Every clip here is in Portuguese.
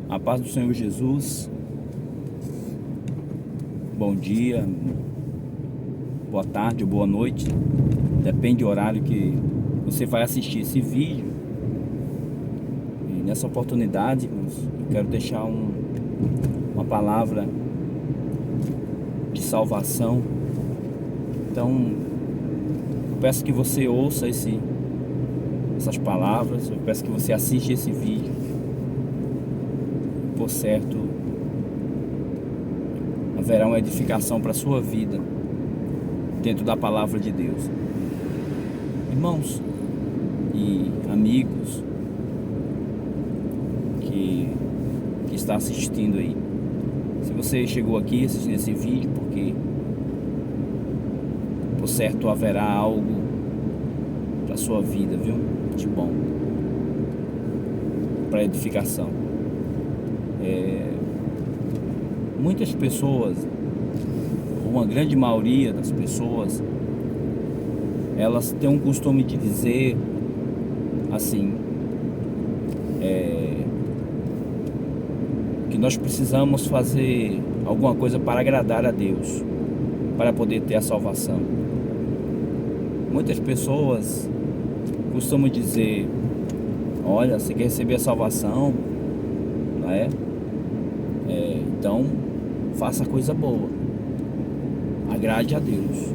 A paz do Senhor Jesus. Bom dia, boa tarde ou boa noite. Depende do horário que você vai assistir esse vídeo. E nessa oportunidade, irmãos, eu quero deixar uma palavra de salvação. Então, eu peço que você ouça essas palavras. Eu peço que você assista esse vídeo. Por certo, haverá uma edificação para a sua vida dentro da palavra de Deus. Irmãos e amigos que está assistindo aí, se você chegou aqui assistindo esse vídeo, porque por certo haverá algo para a sua vida, viu? De bom, para edificação. Muitas pessoas, uma grande maioria das pessoas, elas têm um costume de dizer assim, que nós precisamos fazer alguma coisa para agradar a Deus, para poder ter a salvação. Muitas pessoas costumam dizer: olha, você quer receber a salvação, não é? Então faça coisa boa, agrade a Deus.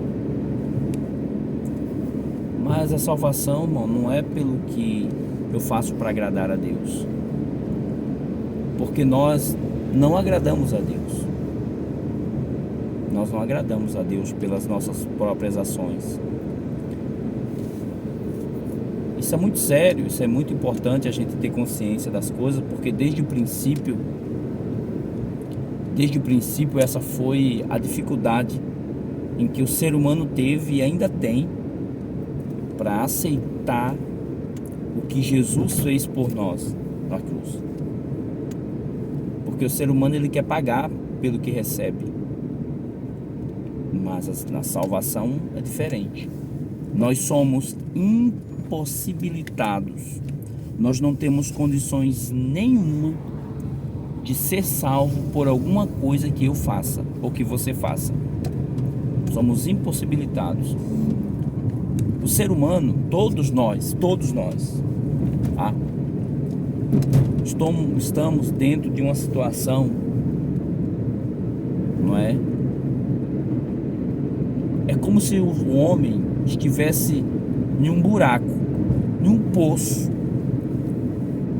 Mas a salvação, irmão, não é pelo que eu faço para agradar a Deus, porque nós não agradamos a Deus. Nós não agradamos a Deus pelas nossas próprias ações. Isso é muito sério, isso é muito importante a gente ter consciência das coisas, porque desde o princípio essa foi a dificuldade em que o ser humano teve e ainda tem para aceitar o que Jesus fez por nós na cruz. Porque o ser humano, ele quer pagar pelo que recebe, mas na salvação é diferente. Nós somos impossibilitados, nós não temos condições nenhuma de ser salvo por alguma coisa que eu faça ou que você faça. Somos impossibilitados. O ser humano, todos nós, tá? Estamos dentro de uma situação, não é? É como se o homem estivesse em um buraco, em um poço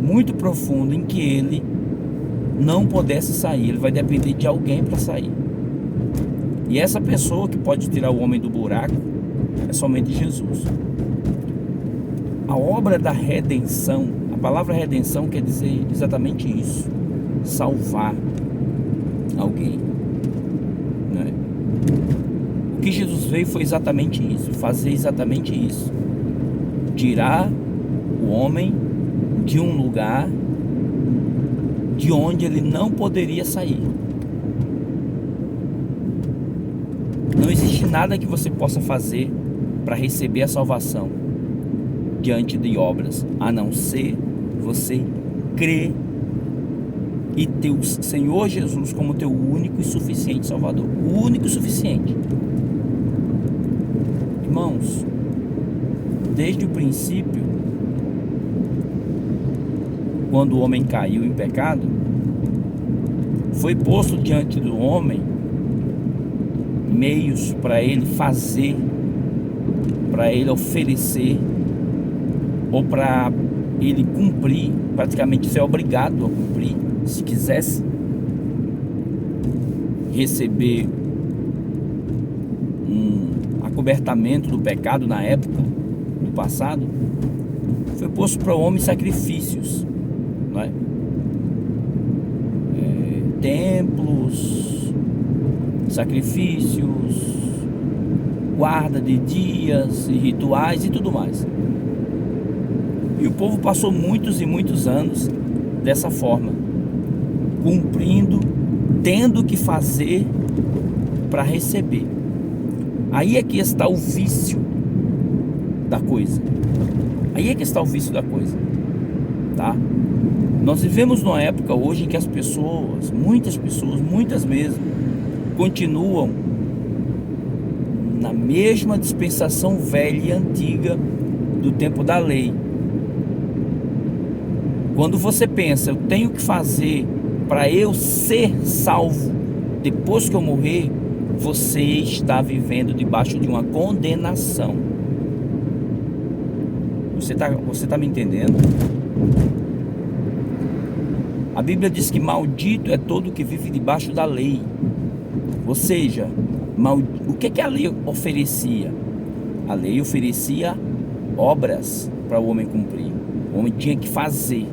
muito profundo, em que ele não pudesse sair. Ele vai depender de alguém para sair. E essa pessoa que pode tirar o homem do buraco é somente Jesus. A obra da redenção, a palavra redenção quer dizer exatamente isso: salvar alguém, né? O que Jesus veio foi exatamente isso, fazer exatamente isso: tirar o homem de um lugar de onde ele não poderia sair. Não existe nada que você possa fazer para receber a salvação diante de obras, a não ser você crer e ter o Senhor Jesus como teu único e suficiente Salvador. O único e suficiente. Irmãos, desde o princípio, quando o homem caiu em pecado, foi posto diante do homem meios para ele fazer, para ele oferecer, ou para ele cumprir, praticamente ser obrigado a cumprir, se quisesse receber um acobertamento do pecado na época, no passado. Foi posto para o homem sacrifícios, não é? Templos, sacrifícios, guarda de dias e rituais e tudo mais. E o povo passou muitos e muitos anos dessa forma, cumprindo, tendo que fazer para receber. Aí é que está o vício da coisa. Aí é que está o vício da coisa, tá? Nós vivemos numa época hoje em que as pessoas, muitas mesmo, continuam na mesma dispensação velha e antiga do tempo da lei. Quando você pensa, eu tenho que fazer para eu ser salvo depois que eu morrer, você está vivendo debaixo de uma condenação. Você tá me entendendo? A Bíblia diz que maldito é todo que vive debaixo da lei. Ou seja, o que a lei oferecia? A lei oferecia obras para o homem cumprir. O homem tinha que fazer.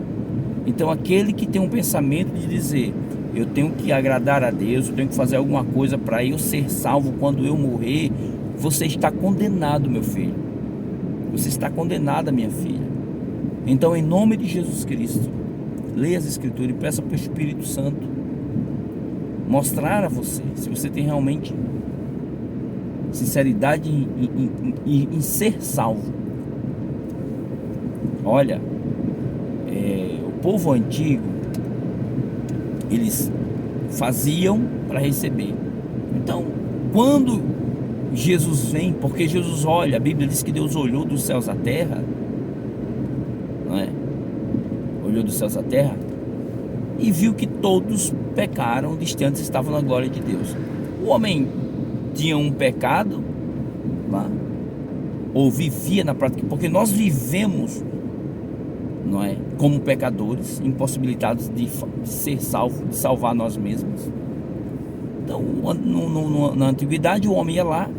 Então aquele que tem um pensamento de dizer, eu tenho que agradar a Deus, eu tenho que fazer alguma coisa para eu ser salvo quando eu morrer, você está condenado, meu filho. Você está condenada, minha filha. Então, em nome de Jesus Cristo, leia as Escrituras e peça para o Espírito Santo mostrar a você se você tem realmente sinceridade em ser salvo. Olha, o povo antigo, eles faziam para receber. Então, quando Jesus vem, porque Jesus olha, a Bíblia diz que Deus olhou dos céus à terra, não é? Olhou dos céus à terra e viu que todos pecaram, distantes estavam na glória de Deus. O homem tinha um pecado, não é? Ou vivia na prática, porque nós vivemos, não é, como pecadores, impossibilitados de ser salvo, de salvar nós mesmos. Então, na antiguidade, o homem ia lá,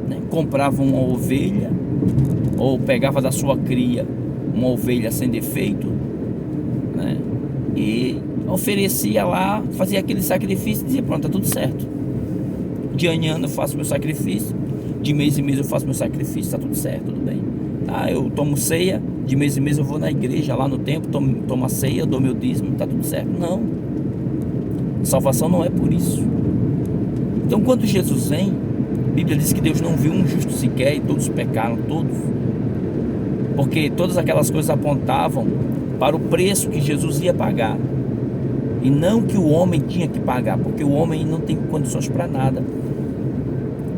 né, comprava uma ovelha, ou pegava da sua cria uma ovelha sem defeito, né, e oferecia lá, fazia aquele sacrifício e dizia, pronto, tá tudo certo. De ano em ano eu faço meu sacrifício, de mês em mês eu faço meu sacrifício, tá tudo certo, tudo bem. Tá, eu tomo ceia, de mês em mês eu vou na igreja, lá no templo, tomo a ceia, dou meu dízimo, tá tudo certo. Não. Salvação não é por isso. Então, quando Jesus vem, a Bíblia diz que Deus não viu um justo sequer e todos pecaram, todos. Porque todas aquelas coisas apontavam para o preço que Jesus ia pagar. E não que o homem tinha que pagar, porque o homem não tem condições para nada.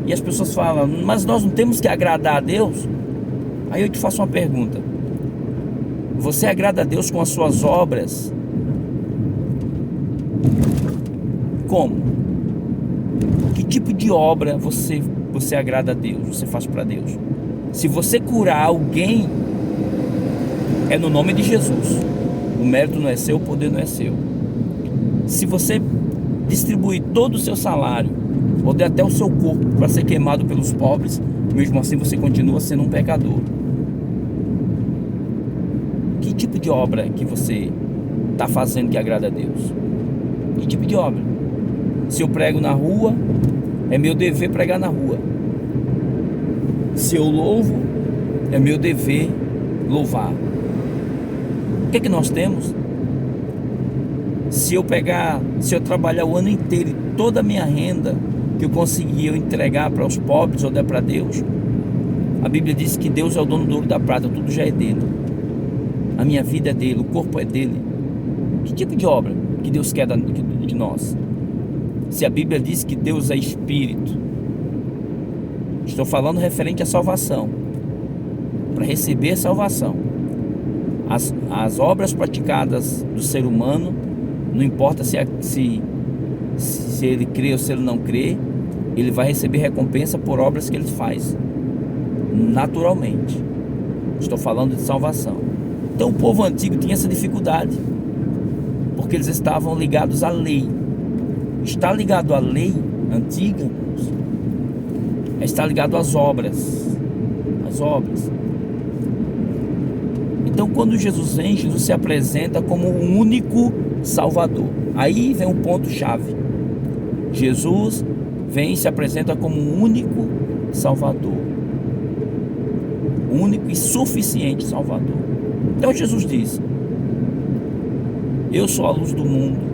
E as pessoas falam, mas nós não temos que agradar a Deus? Aí eu te faço uma pergunta. Você agrada a Deus com as suas obras? Como? Que tipo de obra você agrada a Deus, você faz para Deus? Se você curar alguém, é no nome de Jesus. O mérito não é seu, o poder não é seu. Se você distribuir todo o seu salário, ou der até o seu corpo para ser queimado pelos pobres, mesmo assim você continua sendo um pecador. Que tipo de obra que você está fazendo que agrada a Deus? Que tipo de obra? Se eu prego na rua, é meu dever pregar na rua. Se eu louvo, é meu dever louvar. O que nós temos? Se eu trabalhar o ano inteiro e toda a minha renda que eu conseguir eu entregar para os pobres ou der para Deus, a Bíblia diz que Deus é o dono do ouro e da prata, tudo já é dele. A minha vida é dele, o corpo é dele. Que tipo de obra que Deus quer de nós? Se a Bíblia diz que Deus é Espírito, estou falando referente à salvação. Para receber salvação, as obras praticadas do ser humano, não importa se ele crê ou se ele não crê, ele vai receber recompensa por obras que ele faz, naturalmente. Estou falando de salvação. Então o povo antigo tinha essa dificuldade, porque eles estavam ligados à lei. Estar ligado à lei antiga, irmãos, é estar ligado às obras. As obras. Então, quando Jesus vem, Jesus se apresenta como o único Salvador. Aí vem um ponto-chave. Jesus vem e se apresenta como o único Salvador. O único e suficiente Salvador. Então Jesus diz: eu sou a luz do mundo.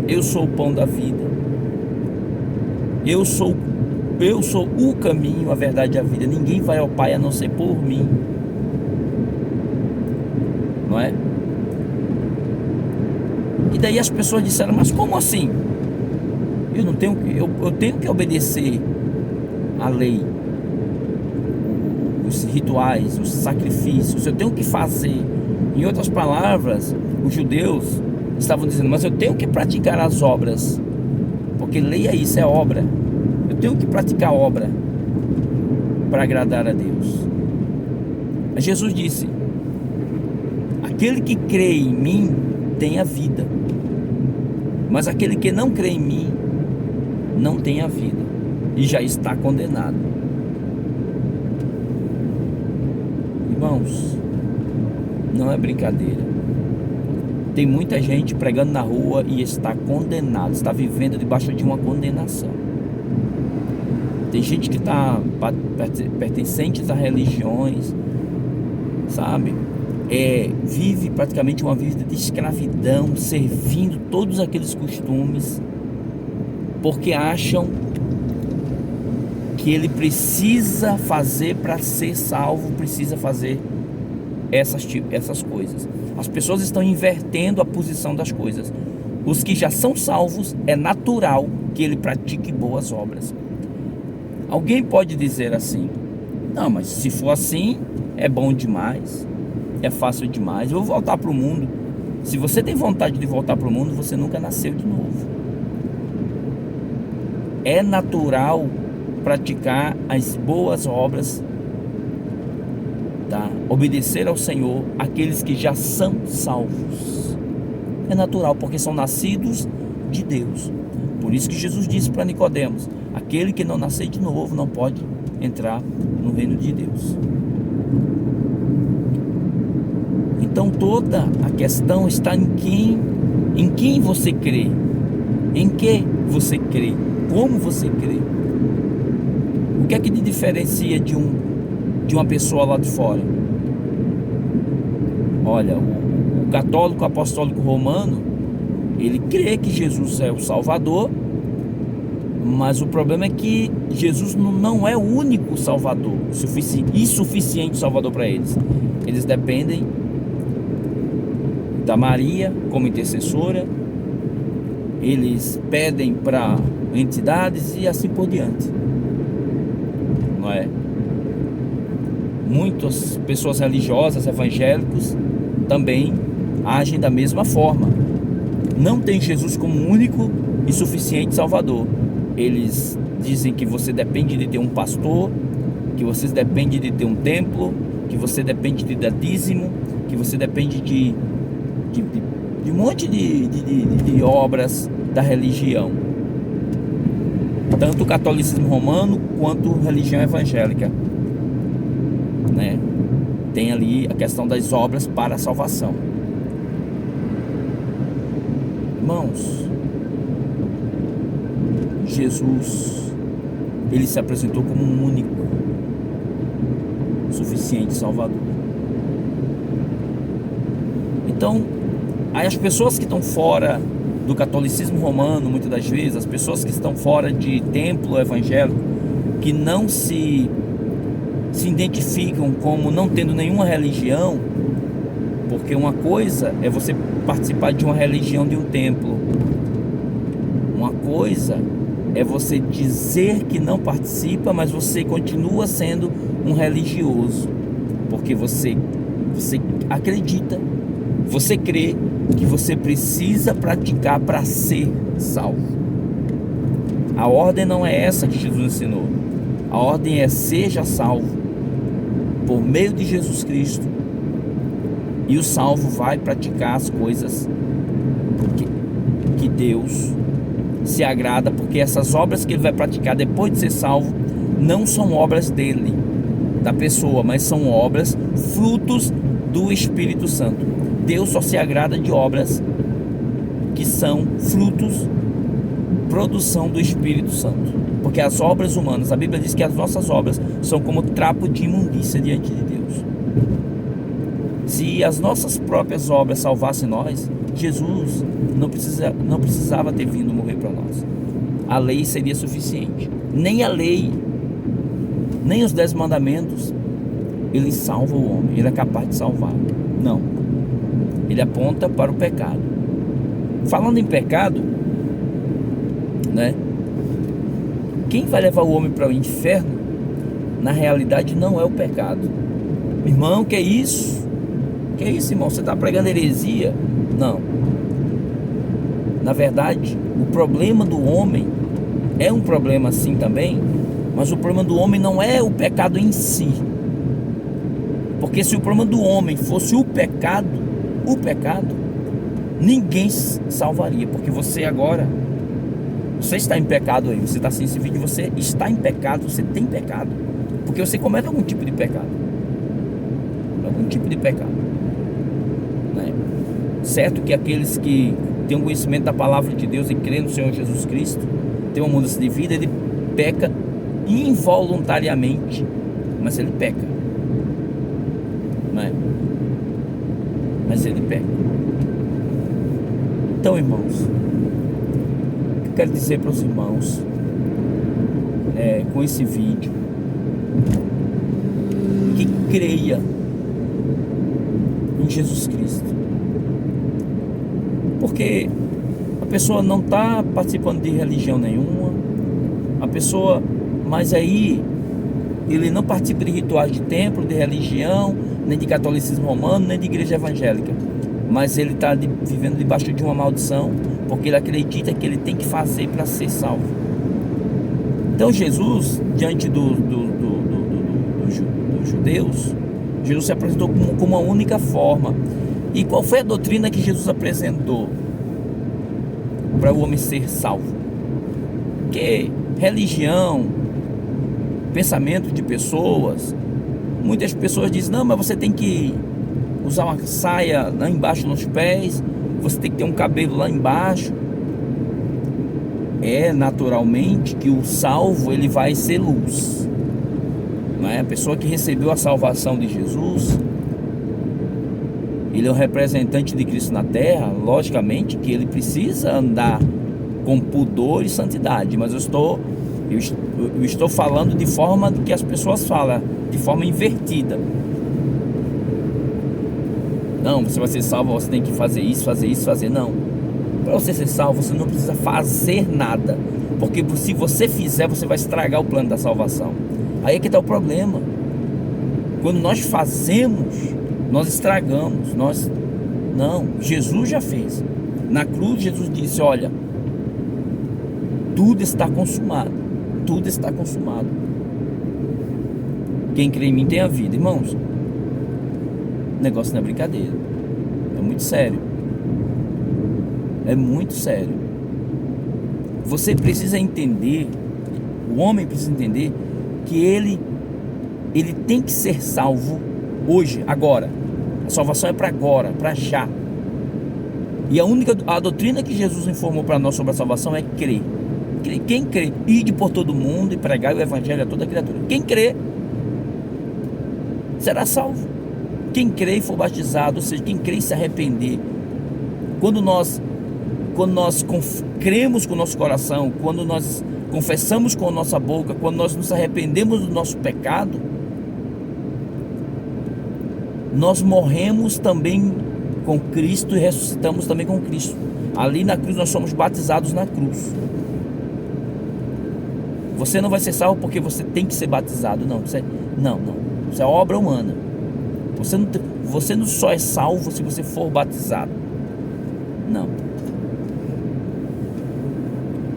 Eu sou o pão da vida. Eu sou o caminho, a verdade e a vida. Ninguém vai ao Pai a não ser por mim. Não é? daí as pessoas disseram: mas como assim? Eu tenho que obedecer a lei, os rituais, os sacrifícios, eu tenho que fazer. Em outras palavras, os judeus estavam dizendo: mas eu tenho que praticar as obras, porque lei é isso, é obra. Eu tenho que praticar obra para agradar a Deus. Mas Jesus disse: aquele que crê em mim tem a vida, mas aquele que não crê em mim não tem a vida e já está condenado. Irmãos, não é brincadeira. Tem muita gente pregando na rua e está condenado, está vivendo debaixo de uma condenação. Tem gente que está pertencente a religiões, sabe? Vive praticamente uma vida de escravidão, servindo todos aqueles costumes, porque acham que ele precisa fazer para ser salvo, precisa fazer essas coisas. As pessoas estão invertendo a posição das coisas. Os que já são salvos, é natural que ele pratique boas obras. Alguém pode dizer assim: não, mas se for assim, é bom demais, é fácil demais, eu vou voltar para o mundo. Se você tem vontade de voltar para o mundo, você nunca nasceu de novo. É natural praticar as boas obras, tá? Obedecer ao Senhor, aqueles que já são salvos. É natural, porque são nascidos de Deus. Por isso que Jesus disse para Nicodemos: aquele que não nascer de novo não pode entrar no reino de Deus. Então toda a questão está em quem você crê, em que você crê, como você crê. O que é que te diferencia de uma pessoa lá de fora? Olha, o católico apostólico romano, ele crê que Jesus é o Salvador, mas o problema é que Jesus não é o único Salvador, insuficiente Salvador para eles. Eles dependem da Maria como intercessora, eles pedem para entidades e assim por diante, não é? Muitas pessoas religiosas, evangélicos, também agem da mesma forma. Não tem Jesus como único e suficiente Salvador. Eles dizem que você depende de ter um pastor, que você depende de ter um templo, que você depende de dar dízimo, que você depende de um monte de obras da religião, tanto o catolicismo romano quanto a religião evangélica, né? Tem ali a questão das obras para a salvação. Irmãos, Jesus, ele se apresentou como um único, suficiente Salvador. Então, aí as pessoas que estão fora do catolicismo romano, muitas das vezes, as pessoas que estão fora de templo evangélico, que não se identificam como não tendo nenhuma religião, porque uma coisa é você participar de uma religião, de um templo, uma coisa é você dizer que não participa, mas você continua sendo um religioso, porque você acredita, você crê que você precisa praticar para ser salvo. A ordem não é essa que Jesus ensinou. A ordem é: seja salvo por meio de Jesus Cristo, e o salvo vai praticar as coisas que Deus se agrada, porque essas obras que ele vai praticar depois de ser salvo não são obras dele, da pessoa, mas são obras frutos do Espírito Santo. Deus só se agrada de obras que são frutos, produção do Espírito Santo, porque as obras humanas, a Bíblia diz que as nossas obras são como trapo de imundícia diante de Deus. Se as nossas próprias obras salvassem nós, Jesus não precisava ter vindo morrer para nós. A lei seria suficiente. Nem a lei, nem os 10 mandamentos, ele salva o homem, ele é capaz de salvar. Não. Ele aponta para o pecado. falando em pecado, né? Quem vai levar o homem para o inferno, na realidade, não é o pecado. Irmão, que é isso? Que é isso, irmão? Você está pregando heresia? Não. Na verdade, o problema do homem é um problema assim também, mas o problema do homem não é o pecado em si. Porque se o problema do homem fosse o pecado, ninguém salvaria. Porque você agora, você está em pecado aí, você está assistindo esse vídeo, você está em pecado, você tem pecado. Porque você comete algum tipo de pecado. Algum tipo de pecado, né? Certo que aqueles que têm um conhecimento da palavra de Deus e creem no Senhor Jesus Cristo, tem uma mudança de vida, ele peca involuntariamente, mas ele peca, né? Mas ele peca. Então, irmãos, o que eu quero dizer para os irmãos com esse vídeo, que creia em Jesus Cristo, porque a pessoa não está participando de religião nenhuma, a pessoa, mas aí ele não participa de rituais de templo, de religião, nem de catolicismo romano, nem de igreja evangélica, mas ele está vivendo debaixo de uma maldição, porque ele acredita que ele tem que fazer para ser salvo. Então Jesus, diante dos judeus, Jesus se apresentou como uma única forma. E qual foi a doutrina que Jesus apresentou para o homem ser salvo? Que religião, pensamento de pessoas, muitas pessoas dizem, não, mas você tem que usar uma saia lá embaixo nos pés, você tem que ter um cabelo lá embaixo. É naturalmente que o salvo, ele vai ser luz, não é? A pessoa que recebeu a salvação de Jesus, ele é o representante de Cristo na terra. Logicamente que ele precisa andar com pudor e santidade, mas eu estou falando de forma que as pessoas falam, de forma invertida. Não, você vai ser salvo, você tem que fazer isso, fazer. Não. Para você ser salvo, você não precisa fazer nada, porque se você fizer, você vai estragar o plano da salvação. Aí é que está o problema. Quando nós fazemos, nós estragamos. Não, Jesus já fez. Na cruz, Jesus disse, olha, tudo está consumado. Tudo está consumado. Quem crê em mim tem a vida. Irmãos, o negócio não é brincadeira. É muito sério. É muito sério. Você precisa entender, o homem precisa entender que ele tem que ser salvo hoje, agora. A salvação é para agora, para já. E a doutrina que Jesus informou para nós sobre a salvação é crer. Quem crê, ide por todo mundo e pregai o evangelho a toda criatura. Quem crê será salvo. Quem crê e for batizado, ou seja, quem crê e se arrepender. Quando nós cremos com o nosso coração, quando nós confessamos com a nossa boca, quando nós nos arrependemos do nosso pecado, nós morremos também com Cristo e ressuscitamos também com Cristo. Ali na cruz nós somos batizados na cruz. Você não vai ser salvo porque você tem que ser batizado. Não. Isso é obra humana. Você não só é salvo se você for batizado. Não.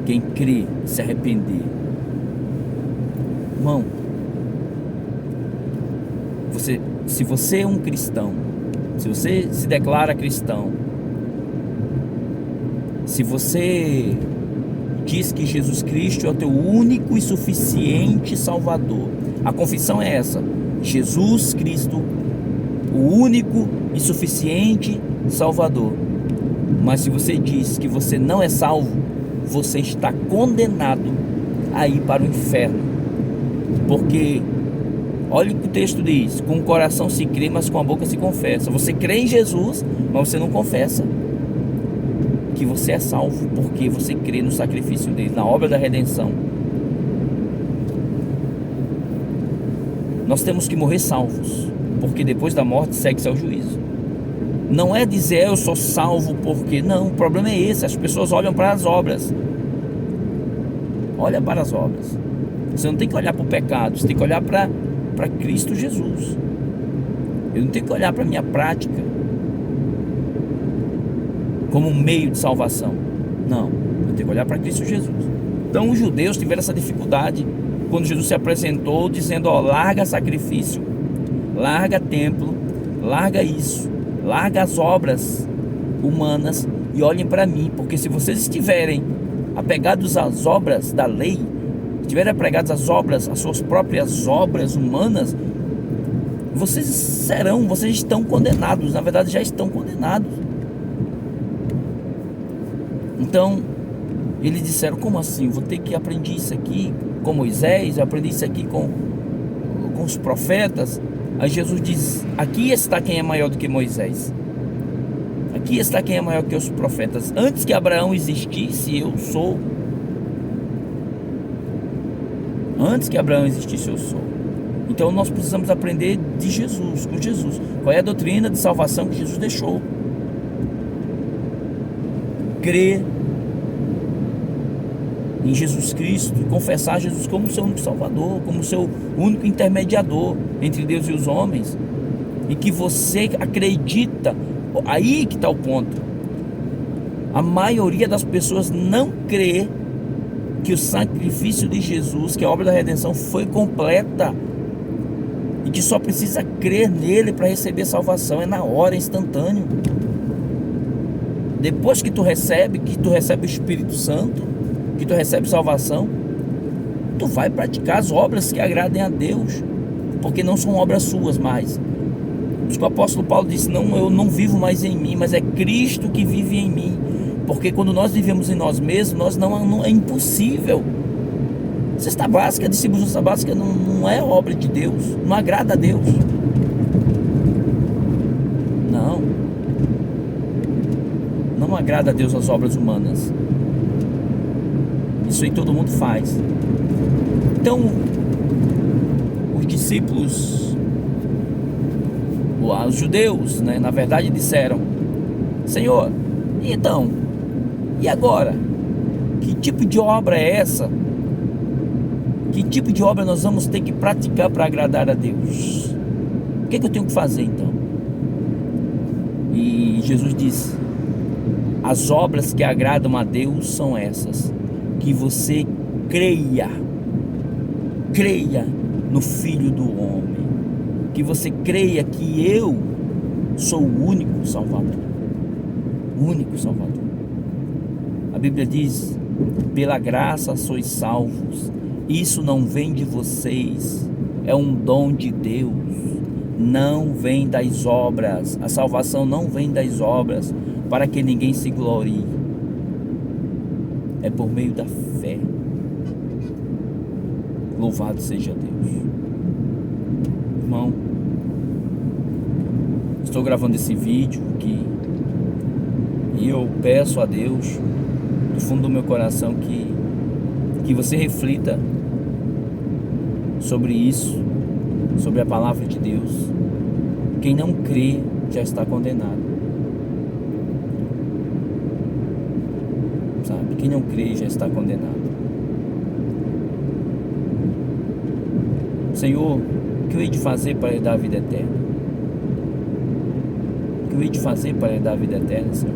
Quem crê, se arrepender. Irmão, se você é um cristão, se você se declara cristão, se você diz que Jesus Cristo é o teu único e suficiente Salvador, a confissão é essa: Jesus Cristo, o único e suficiente Salvador. Mas se você diz que você não é salvo, você está condenado a ir para o inferno. Porque olha o que o texto diz: com o coração se crê, mas com a boca se confessa. Você crê em Jesus, mas você não confessa que você é salvo, porque você crê no sacrifício dele, na obra da redenção. Nós temos que morrer salvos, porque depois da morte segue-se ao juízo. Não é dizer eu sou salvo porque... Não, o problema é esse. As pessoas olham para as obras. Olha para as obras. Você não tem que olhar para o pecado. Você tem que olhar para Cristo Jesus. Eu não tenho que olhar para a minha prática como um meio de salvação. Não, eu tenho que olhar para Cristo Jesus. Então os judeus tiveram essa dificuldade quando Jesus se apresentou dizendo, ó, larga sacrifício, larga templo, larga isso, larga as obras humanas e olhem para mim, porque se vocês estiverem apegados às obras da lei, estiverem apegados às obras, às suas próprias obras humanas, vocês estão condenados, na verdade já estão condenados. Então, eles disseram, como assim? Vou ter que aprender isso aqui com Moisés, eu aprendi isso aqui com os profetas. Aí Jesus diz, aqui está quem é maior do que Moisés. Aqui está quem é maior que os profetas. Antes que Abraão existisse, eu sou. Antes que Abraão existisse, eu sou. Então nós precisamos aprender de Jesus, com Jesus. Qual é a doutrina de salvação que Jesus deixou? Crer em Jesus Cristo, confessar Jesus como seu único Salvador, como seu único intermediador entre Deus e os homens, e que você acredita. Aí que está o ponto. A maioria das pessoas não crê que o sacrifício de Jesus, que a obra da redenção foi completa, e que só precisa crer nele para receber salvação. É na hora, é instantâneo. Depois que tu recebe o Espírito Santo, que tu recebe salvação, tu vai praticar as obras que agradem a Deus, porque não são obras suas mais. Por isso que o apóstolo Paulo disse, não, eu não vivo mais em mim, mas é Cristo que vive em mim. Porque quando nós vivemos em nós mesmos, nós não é impossível. Cesta básica, distribuição cesta básica não é obra de Deus, não agrada a Deus. Não agrada a Deus as obras humanas. Isso aí todo mundo faz. Então, os discípulos, os judeus, né, na verdade disseram, Senhor, então, e agora? Que tipo de obra é essa? Que tipo de obra nós vamos ter que praticar para agradar a Deus? O que eu tenho que fazer então? E Jesus disse, as obras que agradam a Deus são essas, que você creia no Filho do Homem, que você creia que eu sou o único Salvador. A Bíblia diz, pela graça sois salvos, isso não vem de vocês, é um dom de Deus, não vem das obras, a salvação não vem das obras, para que ninguém se glorie, é por meio da fé. Louvado seja Deus. Irmão, estou gravando esse vídeo aqui e eu peço a Deus do fundo do meu coração que você reflita sobre isso, sobre a palavra de Deus. Quem não crê já está condenado, sabe? Quem não crê já está condenado. Senhor, o que eu hei de fazer para herdar a vida eterna? O que eu hei de fazer para herdar a vida eterna, Senhor?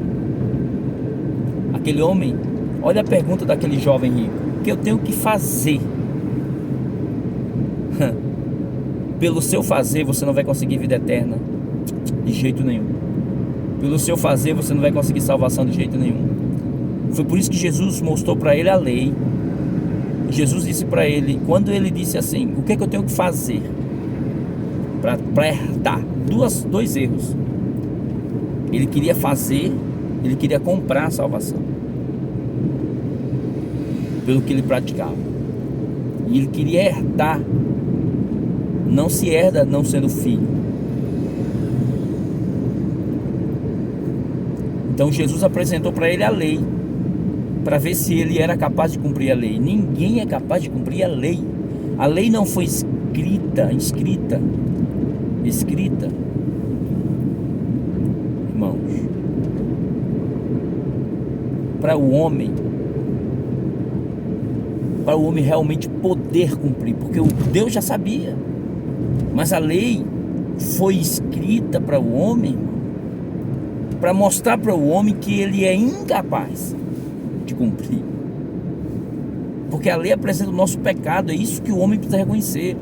Aquele homem, olha a pergunta daquele jovem rico: o que eu tenho que fazer? Pelo seu fazer você não vai conseguir vida eterna de jeito nenhum. Pelo seu fazer você não vai conseguir salvação de jeito nenhum. Foi por isso que Jesus mostrou para ele a lei. Jesus disse para ele, quando ele disse assim, o que é que eu tenho que fazer para herdar? Dois erros. Ele queria fazer, ele queria comprar a salvação pelo que ele praticava, e ele queria herdar. Não se herda não sendo filho. Então Jesus apresentou para ele a lei, para ver se ele era capaz de cumprir a lei. Ninguém é capaz de cumprir a lei. A lei não foi escrita. Irmão, para o homem realmente poder cumprir, porque o Deus já sabia, mas a lei foi escrita para o homem, para mostrar para o homem que ele é incapaz de cumprir, porque a lei apresenta o nosso pecado. É isso que o homem precisa reconhecer.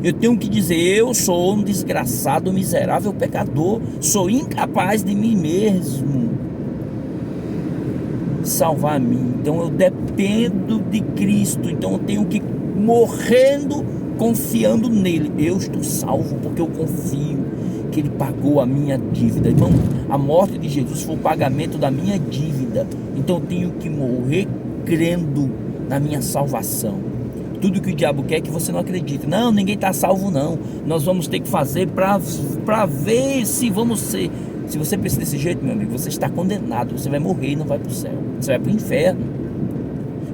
Eu tenho que dizer: eu sou um desgraçado, miserável pecador, sou incapaz de mim mesmo salvar a mim, então eu dependo de Cristo, então eu tenho que ir morrendo confiando nele. Eu estou salvo porque eu confio que ele pagou a minha dívida. Irmão, a morte de Jesus foi o pagamento da minha dívida, então eu tenho que morrer crendo na minha salvação. Tudo que o diabo quer é que você não acredite. Não, ninguém está salvo não, nós vamos ter que fazer para ver se vamos ser. Se você pensa desse jeito, meu amigo, você está condenado. Você vai morrer e não vai para o céu, você vai para o inferno.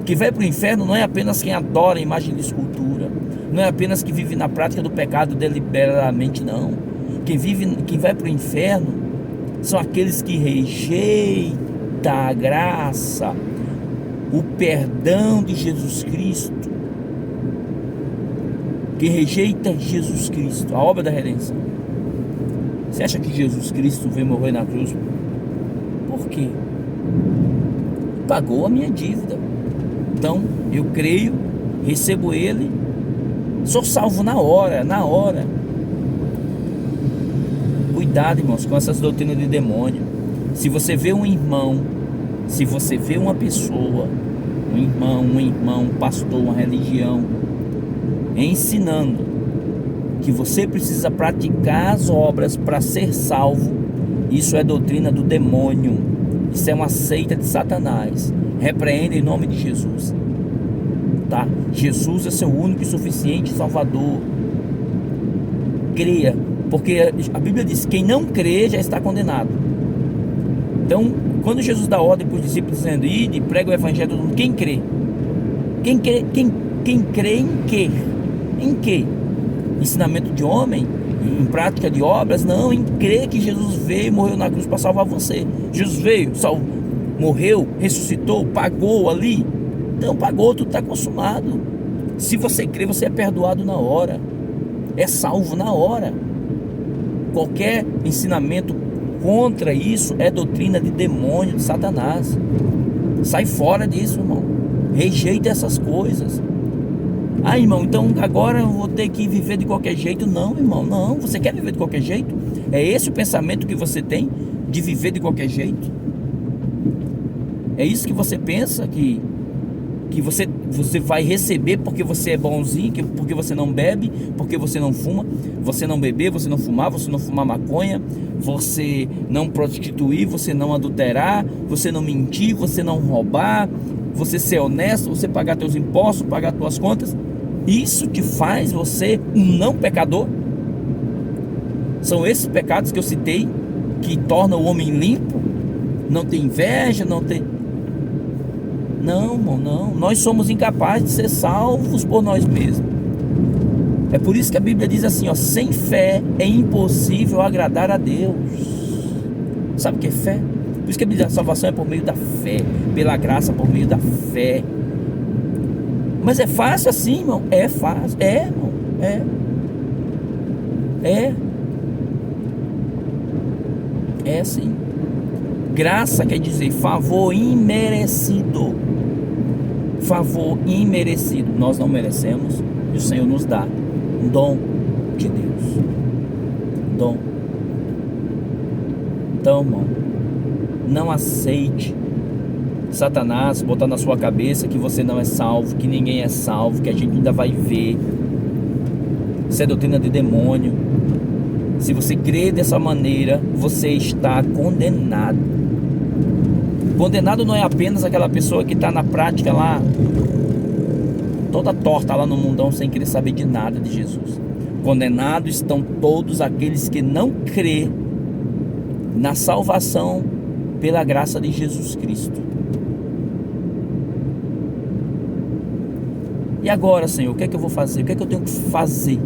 Que vai para o inferno não é apenas quem adora a imagem de escultura, não é apenas quem vive na prática do pecado deliberadamente, não. Quem vai para o inferno são aqueles que rejeitam a graça, o perdão de Jesus Cristo, que rejeita Jesus Cristo, a obra da redenção. Você acha que Jesus Cristo veio morrer na cruz? Por quê? Pagou a minha dívida. Então eu creio, recebo Ele, sou salvo na hora. Cuidado, irmãos, com essas doutrinas de demônio. Se você vê um irmão, se você vê uma pessoa, um irmão, um pastor, uma religião, ensinando que você precisa praticar as obras para ser salvo, isso é doutrina do demônio, isso é uma seita de Satanás. Repreenda em nome de Jesus, tá? Jesus é seu único e suficiente Salvador. Creia, porque a Bíblia diz: quem não crê já está condenado. Então, quando Jesus dá ordem para os discípulos dizendo: ide, prega o evangelho, quem crê? Quem crê em quê? Em quê? Ensinamento de homem? Em prática de obras? Não, em crer que Jesus veio e morreu na cruz para salvar você. Jesus veio, morreu, ressuscitou, pagou ali. Então pagou, tudo está consumado. Se você crer, você é perdoado na hora, é salvo na hora. Qualquer ensinamento contra isso é doutrina de demônio, de Satanás. Sai fora disso, irmão. Rejeita essas coisas. Ah, irmão, então agora eu vou ter que viver de qualquer jeito. Não, irmão, não. Você quer viver de qualquer jeito? É esse o pensamento que você tem, de viver de qualquer jeito? É isso que você pensa, que você vai receber porque você é bonzinho, porque você não bebe, porque você não fuma, você não beber, você não fumar maconha, você não prostituir, você não adulterar, você não mentir, você não roubar, você ser honesto, você pagar teus impostos, pagar tuas contas. Isso te faz você um não pecador? São esses pecados que eu citei que tornam o homem limpo? Não tem inveja, não tem... Não, irmão, não. Nós somos incapazes de ser salvos por nós mesmos. É por isso que a Bíblia diz assim, ó: sem fé é impossível agradar a Deus. Sabe o que é fé? Por isso que a Bíblia diz: a salvação é por meio da fé, pela graça, por meio da fé. Mas é fácil assim, irmão? É fácil, irmão, é sim. Graça quer dizer favor imerecido. Favor imerecido. Nós não merecemos e o Senhor nos dá um dom de Deus. Dom. Então, irmão, não aceite Satanás botar na sua cabeça que você não é salvo, que ninguém é salvo, que a gente ainda vai ver. Isso é doutrina de demônio. Se você crê dessa maneira, você está condenado. Condenado não é apenas aquela pessoa que está na prática lá, toda torta lá no mundão, sem querer saber de nada de Jesus. Condenados estão todos aqueles que não crê na salvação pela graça de Jesus Cristo. E agora, Senhor, o que é que eu vou fazer? O que é que eu tenho que fazer?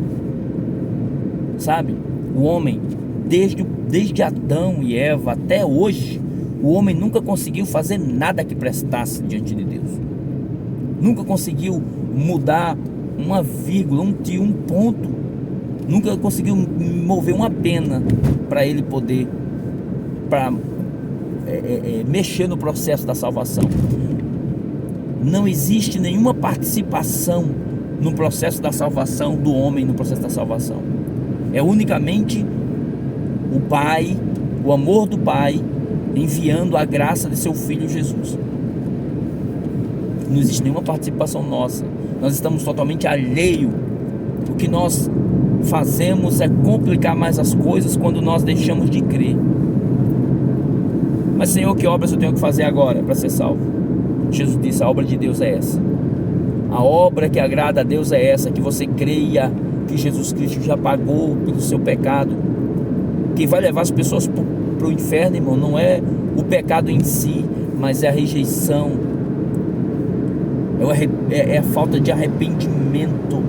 Sabe? O homem, desde Adão e Eva até hoje, O homem nunca conseguiu fazer nada que prestasse diante de Deus. Nunca conseguiu mudar uma vírgula, um ponto. Nunca conseguiu mover uma pena para ele poder mexer no processo da salvação. Não existe nenhuma participação no processo da salvação do homem, no processo da salvação. É unicamente o Pai, o amor do Pai, enviando a graça de seu Filho Jesus. Não existe nenhuma participação nossa. Nós estamos totalmente alheios. O que nós fazemos é complicar mais as coisas quando nós deixamos de crer. Mas Senhor, que obras eu tenho que fazer agora para ser salvo? Jesus disse, a obra de Deus é essa. A obra que agrada a Deus é essa, que você creia que Jesus Cristo já pagou pelo seu pecado. Quem vai levar as pessoas para o inferno, irmão, não é o pecado em si, mas é a rejeição, é a falta de arrependimento,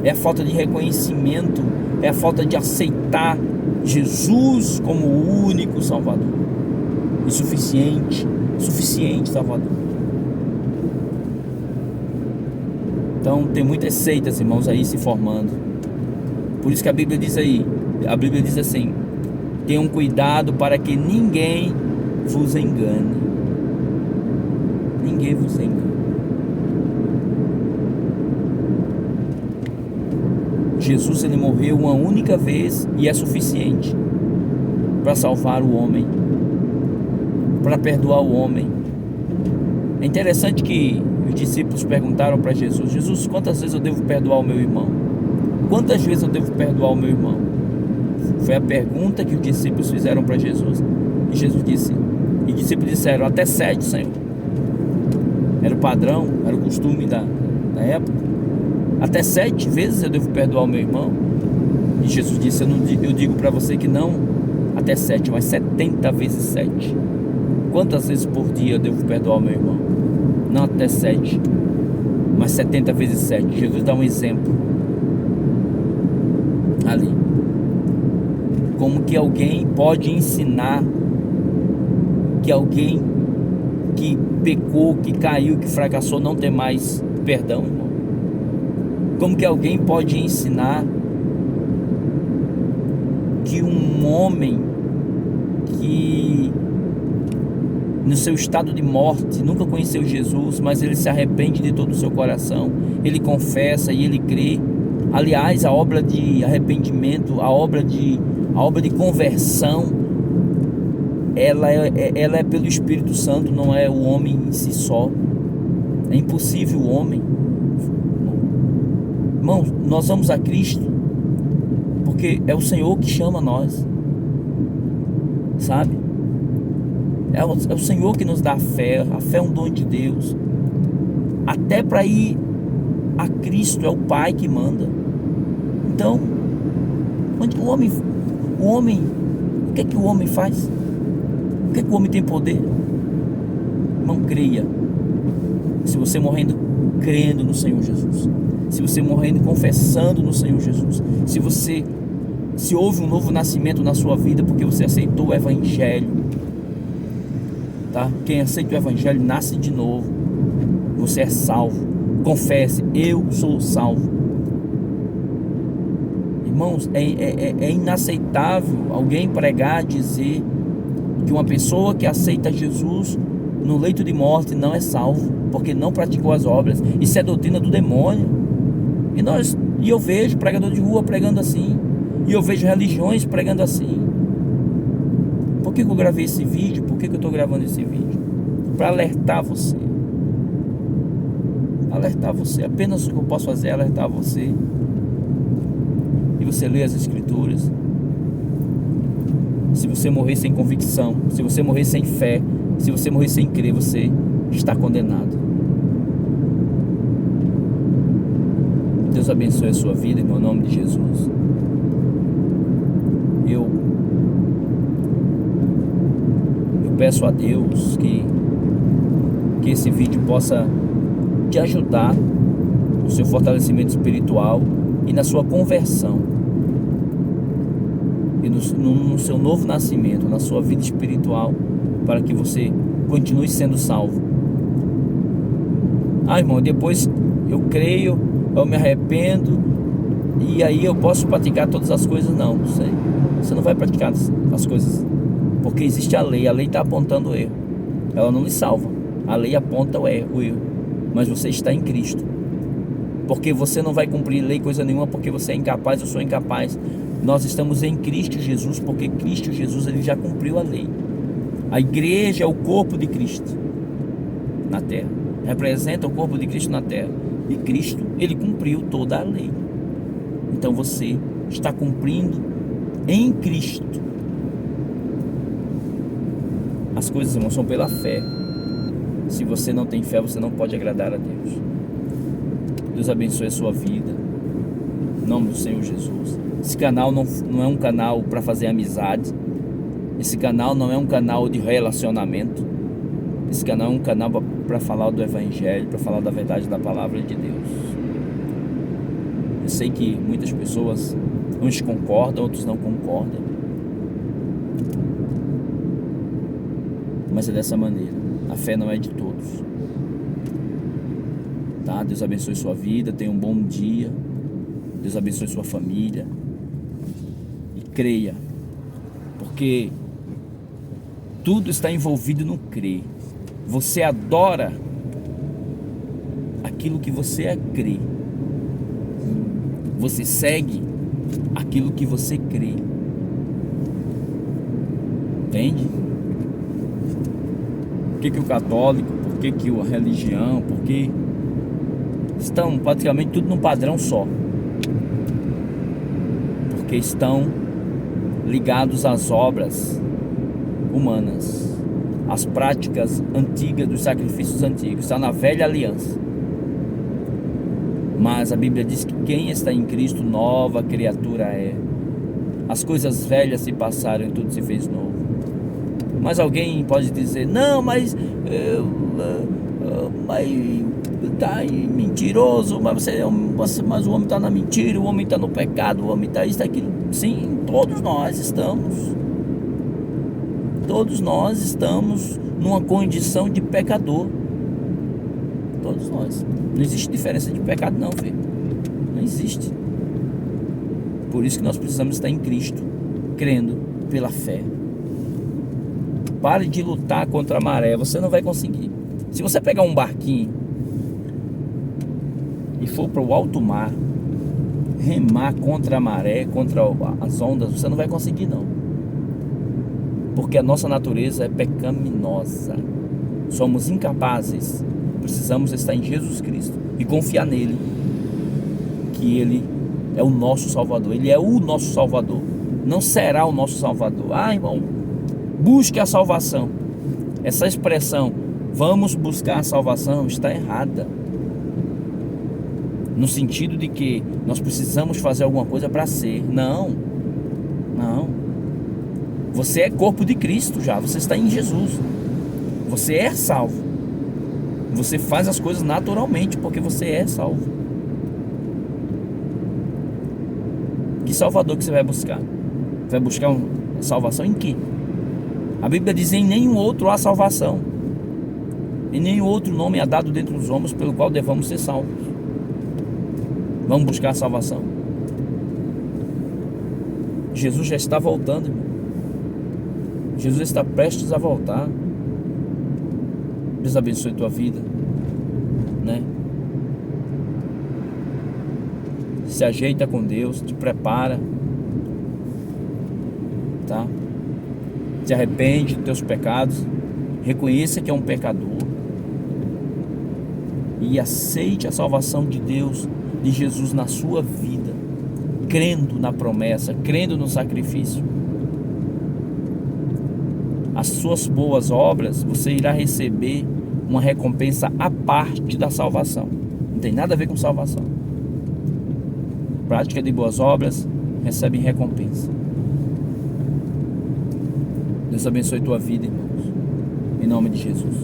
é a falta de reconhecimento, é a falta de aceitar Jesus como o único Salvador e suficiente Salvador. Então tem muitas seitas, irmãos, aí se formando. Por isso que a Bíblia diz assim: tenham cuidado para que ninguém vos engane. Ninguém vos engane. Jesus, ele morreu uma única vez e é suficiente para salvar o homem, para perdoar o homem. É interessante que os discípulos perguntaram para Jesus: Jesus, quantas vezes eu devo perdoar o meu irmão? Quantas vezes eu devo perdoar o meu irmão? Foi a pergunta que os discípulos fizeram para Jesus. E Jesus disse, e os discípulos disseram, até 7, Senhor. Era o padrão, era o costume da época. Até 7 vezes eu devo perdoar o meu irmão? E Jesus disse, eu digo para você que não até 7, mas 70 vezes 7. Quantas vezes por dia eu devo perdoar o meu irmão? Não até 7, mas 70 vezes 7. Jesus dá um exemplo ali. Como que alguém pode ensinar que alguém que pecou, que caiu, que fracassou, não tem mais perdão, irmão? Como que alguém pode ensinar que um homem que no seu estado de morte nunca conheceu Jesus, mas ele se arrepende de todo o seu coração, ele confessa e ele crê? Aliás, a obra de arrependimento, a obra de conversão, ela é pelo Espírito Santo, não é o homem em si só. É impossível o homem. Irmão, nós vamos a Cristo porque é o Senhor que chama nós, sabe? É o Senhor que nos dá a fé é um dom de Deus. Até para ir a Cristo é o Pai que manda. Então, o homem, o que é que o homem faz? O que é que o homem tem poder? Não creia. Se você morrendo crendo no Senhor Jesus, se você morrendo confessando no Senhor Jesus, se houve um novo nascimento na sua vida porque você aceitou o Evangelho, tá? Quem aceita o Evangelho nasce de novo. Você é salvo. Confesse, eu sou salvo. Irmãos, é inaceitável alguém pregar, dizer que uma pessoa que aceita Jesus no leito de morte não é salvo, porque não praticou as obras. Isso é doutrina do demônio. E eu vejo pregador de rua pregando assim, e eu vejo religiões pregando assim. Por que eu gravei esse vídeo? Por que eu estou gravando esse vídeo? Para alertar você. Apenas o que eu posso fazer é alertar você. E você lê as Escrituras. Se você morrer sem convicção, se você morrer sem fé, se você morrer sem crer, você está condenado. Deus abençoe a sua vida, em nome de Jesus. Eu peço a Deus que esse vídeo possa te ajudar no seu fortalecimento espiritual e na sua conversão. e no seu novo nascimento, na sua vida espiritual, para que você continue sendo salvo. Irmão, depois eu creio, eu me arrependo e aí eu posso praticar todas as coisas. Não, você não vai praticar as coisas, porque existe a lei está apontando o erro. Ela não lhe salva, a lei aponta o erro, mas você está em Cristo, porque você não vai cumprir lei coisa nenhuma, porque você é incapaz, eu sou incapaz. Nós estamos em Cristo Jesus, porque Cristo Jesus ele já cumpriu a lei. A igreja é o corpo de Cristo na terra, representa o corpo de Cristo na terra, e Cristo ele cumpriu toda a lei. Então você está cumprindo em Cristo. As coisas, irmãos, são pela fé. Se você não tem fé, você não pode agradar a Deus. Deus abençoe a sua vida, em nome do Senhor Jesus. Esse canal não é um canal para fazer amizade. Esse canal não é um canal de relacionamento. Esse canal é um canal para falar do Evangelho, para falar da verdade da palavra de Deus. Eu sei que muitas pessoas, uns concordam, outros não concordam, mas é dessa maneira. A fé não é de todos, tá? Deus abençoe sua vida, tenha um bom dia. Deus abençoe sua família. E creia, porque tudo está envolvido no crer. Você adora aquilo que você crê. Você segue aquilo que você crê. Entende? Por que o católico, por que a religião, porque estão praticamente tudo num padrão só? Porque estão ligados às obras humanas, às práticas antigas, dos sacrifícios antigos. Está na velha aliança. Mas a Bíblia diz que quem está em Cristo, nova criatura é. As coisas velhas se passaram e tudo se fez novo. Mas alguém pode dizer: não, mas tá mentiroso, mas o homem está na mentira, o homem está no pecado, o homem está isso, aquilo. Sim, todos nós estamos numa condição de pecador. Todos nós. Não existe diferença de pecado não, filho. Não existe. Por isso que nós precisamos estar em Cristo, crendo pela fé. Pare de lutar contra a maré, você não vai conseguir. Se você pegar um barquinho e for para o alto mar, remar contra a maré, contra as ondas, você não vai conseguir não. Porque a nossa natureza é pecaminosa. Somos incapazes. Precisamos estar em Jesus Cristo e confiar nele, que ele é o nosso Salvador. Ele é o nosso Salvador, não será o nosso Salvador. Irmão, busque a salvação. Essa expressão, vamos buscar a salvação, está errada, no sentido de que nós precisamos fazer alguma coisa para ser. Não. Você é corpo de Cristo já, você está em Jesus, você é salvo. Você faz as coisas naturalmente, porque você é salvo. Que Salvador que você vai buscar? Vai buscar salvação em quê? A Bíblia diz: em nenhum outro há salvação, em nenhum outro nome há dado dentre os homens pelo qual devamos ser salvos. Vamos buscar a salvação. Jesus já está voltando, irmão. Jesus está prestes a voltar. Deus abençoe a tua vida, né? Se ajeita com Deus, te prepara, tá? Se arrepende dos teus pecados, reconheça que é um pecador e aceite a salvação de Deus, de Jesus na sua vida, crendo na promessa, crendo no sacrifício. As suas boas obras, você irá receber uma recompensa à parte da salvação. Não tem nada a ver com salvação. Prática de boas obras recebe recompensa. Deus abençoe tua vida, irmãos, em nome de Jesus.